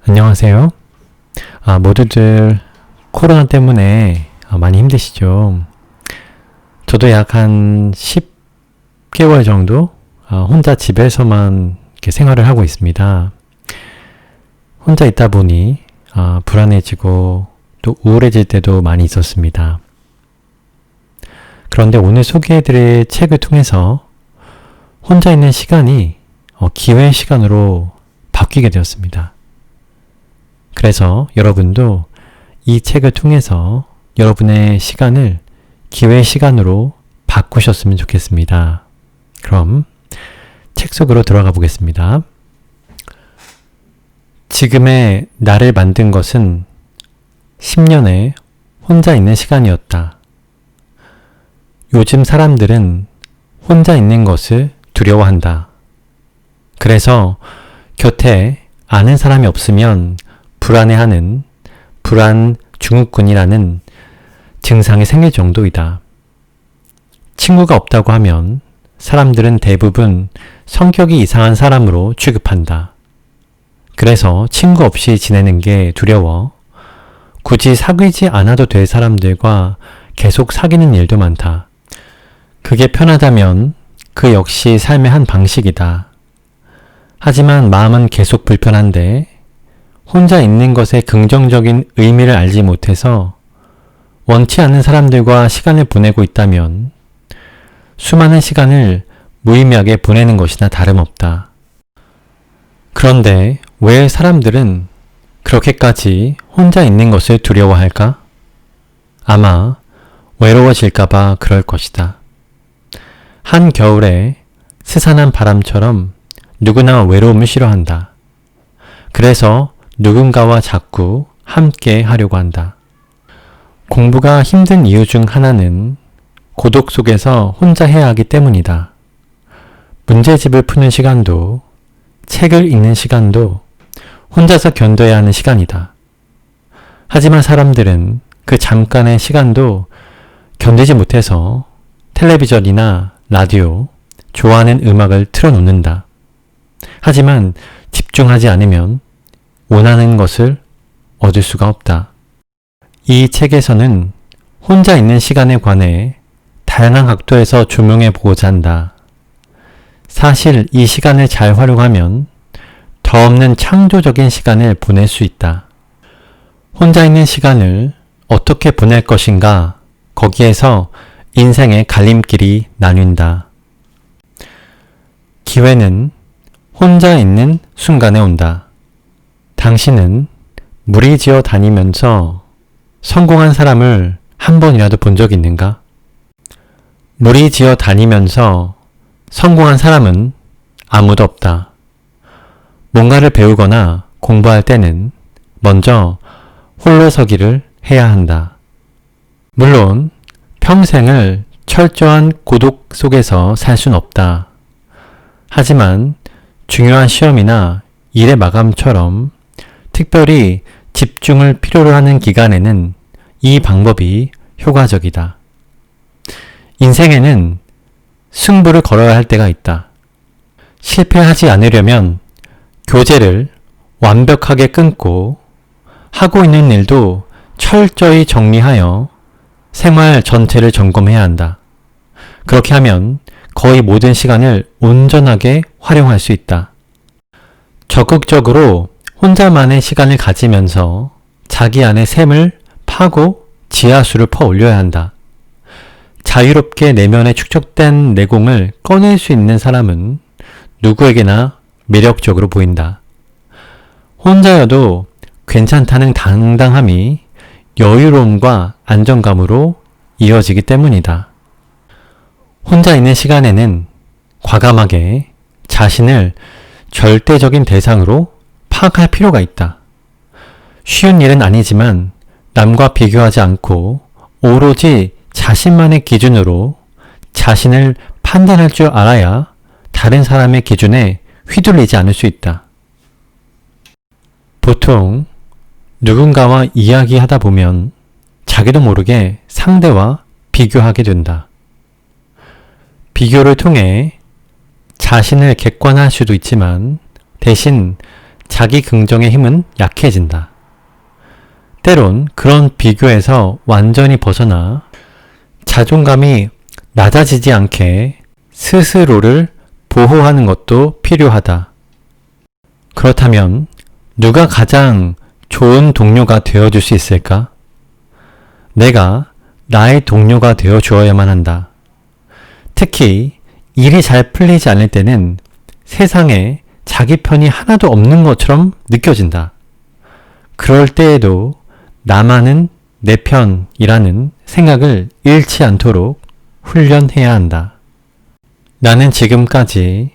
안녕하세요. 모두들 코로나 때문에 많이 힘드시죠? 저도 약 한 10개월 정도 혼자 집에서만 이렇게 생활을 하고 있습니다. 혼자 있다 보니 불안해지고 또 우울해질 때도 많이 있었습니다. 그런데 오늘 소개해드릴 책을 통해서 혼자 있는 시간이 기회의 시간으로 바뀌게 되었습니다. 그래서 여러분도 이 책을 통해서 여러분의 시간을 기회의 시간으로 바꾸셨으면 좋겠습니다. 그럼 책 속으로 들어가 보겠습니다. 지금의 나를 만든 것은 10년의 혼자 있는 시간이었다. 요즘 사람들은 혼자 있는 것을 두려워한다. 그래서 곁에 아는 사람이 없으면 불안해하는 불안 증후군이라는 증상이 생길 정도이다. 친구가 없다고 하면 사람들은 대부분 성격이 이상한 사람으로 취급한다. 그래서 친구 없이 지내는 게 두려워 굳이 사귀지 않아도 될 사람들과 계속 사귀는 일도 많다. 그게 편하다면 그 역시 삶의 한 방식이다. 하지만 마음은 계속 불편한데 혼자 있는 것의 긍정적인 의미를 알지 못해서 원치 않는 사람들과 시간을 보내고 있다면 수많은 시간을 무의미하게 보내는 것이나 다름없다. 그런데 왜 사람들은 그렇게까지 혼자 있는 것을 두려워할까? 아마 외로워질까봐 그럴 것이다. 한겨울에 스산한 바람처럼 누구나 외로움을 싫어한다. 그래서 누군가와 자꾸 함께 하려고 한다. 공부가 힘든 이유 중 하나는 고독 속에서 혼자 해야 하기 때문이다. 문제집을 푸는 시간도 책을 읽는 시간도 혼자서 견뎌야 하는 시간이다. 하지만 사람들은 그 잠깐의 시간도 견디지 못해서 텔레비전이나 라디오, 좋아하는 음악을 틀어놓는다. 하지만 집중하지 않으면 원하는 것을 얻을 수가 없다. 이 책에서는 혼자 있는 시간에 관해 다양한 각도에서 조명해 보고자 한다. 사실 이 시간을 잘 활용하면 더 없는 창조적인 시간을 보낼 수 있다. 혼자 있는 시간을 어떻게 보낼 것인가? 거기에서 인생의 갈림길이 나뉜다. 기회는 혼자 있는 순간에 온다. 당신은 무리지어 다니면서 성공한 사람을 한 번이라도 본 적 있는가? 무리지어 다니면서 성공한 사람은 아무도 없다. 뭔가를 배우거나 공부할 때는 먼저 홀로 서기를 해야 한다. 물론 평생을 철저한 고독 속에서 살 순 없다. 하지만 중요한 시험이나 일의 마감처럼 특별히 집중을 필요로 하는 기간에는 이 방법이 효과적이다. 인생에는 승부를 걸어야 할 때가 있다. 실패하지 않으려면 교재를 완벽하게 끊고 하고 있는 일도 철저히 정리하여 생활 전체를 점검해야 한다. 그렇게 하면 거의 모든 시간을 온전하게 활용할 수 있다. 적극적으로 혼자만의 시간을 가지면서 자기 안의 샘을 파고 지하수를 퍼 올려야 한다. 자유롭게 내면에 축적된 내공을 꺼낼 수 있는 사람은 누구에게나 매력적으로 보인다. 혼자여도 괜찮다는 당당함이 여유로움과 안정감으로 이어지기 때문이다. 혼자 있는 시간에는 과감하게 자신을 절대적인 대상으로 파악할 필요가 있다. 쉬운 일은 아니지만 남과 비교하지 않고 오로지 자신만의 기준으로 자신을 판단할 줄 알아야 다른 사람의 기준에 휘둘리지 않을 수 있다. 보통 누군가와 이야기하다 보면 자기도 모르게 상대와 비교하게 된다. 비교를 통해 자신을 객관화할 수도 있지만 대신 자기 긍정의 힘은 약해진다. 때론 그런 비교에서 완전히 벗어나 자존감이 낮아지지 않게 스스로를 보호하는 것도 필요하다. 그렇다면 누가 가장 좋은 동료가 되어줄 수 있을까? 내가 나의 동료가 되어 주어야만 한다. 특히 일이 잘 풀리지 않을 때는 세상에 자기 편이 하나도 없는 것처럼 느껴진다. 그럴 때에도 나만은 내 편이라는 생각을 잃지 않도록 훈련해야 한다. 나는 지금까지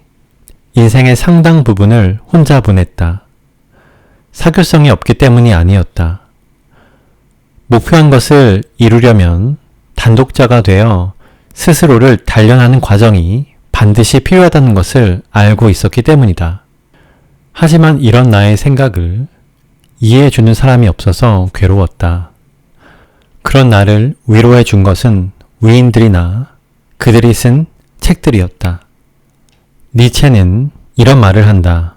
인생의 상당 부분을 혼자 보냈다. 사교성이 없기 때문이 아니었다. 목표한 것을 이루려면 단독자가 되어 스스로를 단련하는 과정이 반드시 필요하다는 것을 알고 있었기 때문이다. 하지만 이런 나의 생각을 이해해주는 사람이 없어서 괴로웠다. 그런 나를 위로해 준 것은 위인들이나 그들이 쓴 책들이었다. 니체는 이런 말을 한다.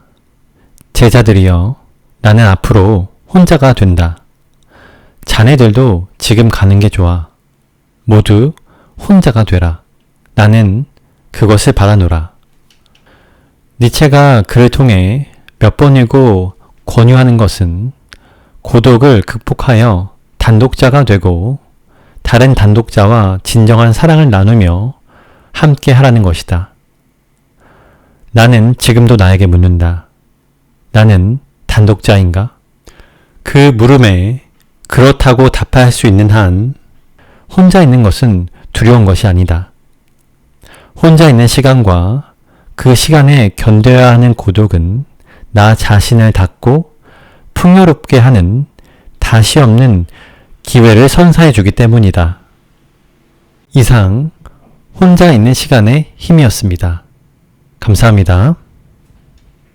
제자들이여, 나는 앞으로 혼자가 된다. 자네들도 지금 가는 게 좋아. 모두 혼자가 되라. 나는 그것을 바라노라. 니체가 그를 통해 몇 번이고 권유하는 것은 고독을 극복하여 단독자가 되고 다른 단독자와 진정한 사랑을 나누며 함께 하라는 것이다. 나는 지금도 나에게 묻는다. 나는 단독자인가? 그 물음에 그렇다고 답할 수 있는 한 혼자 있는 것은 두려운 것이 아니다. 혼자 있는 시간과 그 시간에 견뎌야 하는 고독은 나 자신을 닫고 풍요롭게 하는 다시 없는 기회를 선사해 주기 때문이다. 이상 혼자 있는 시간의 힘이었습니다. 감사합니다.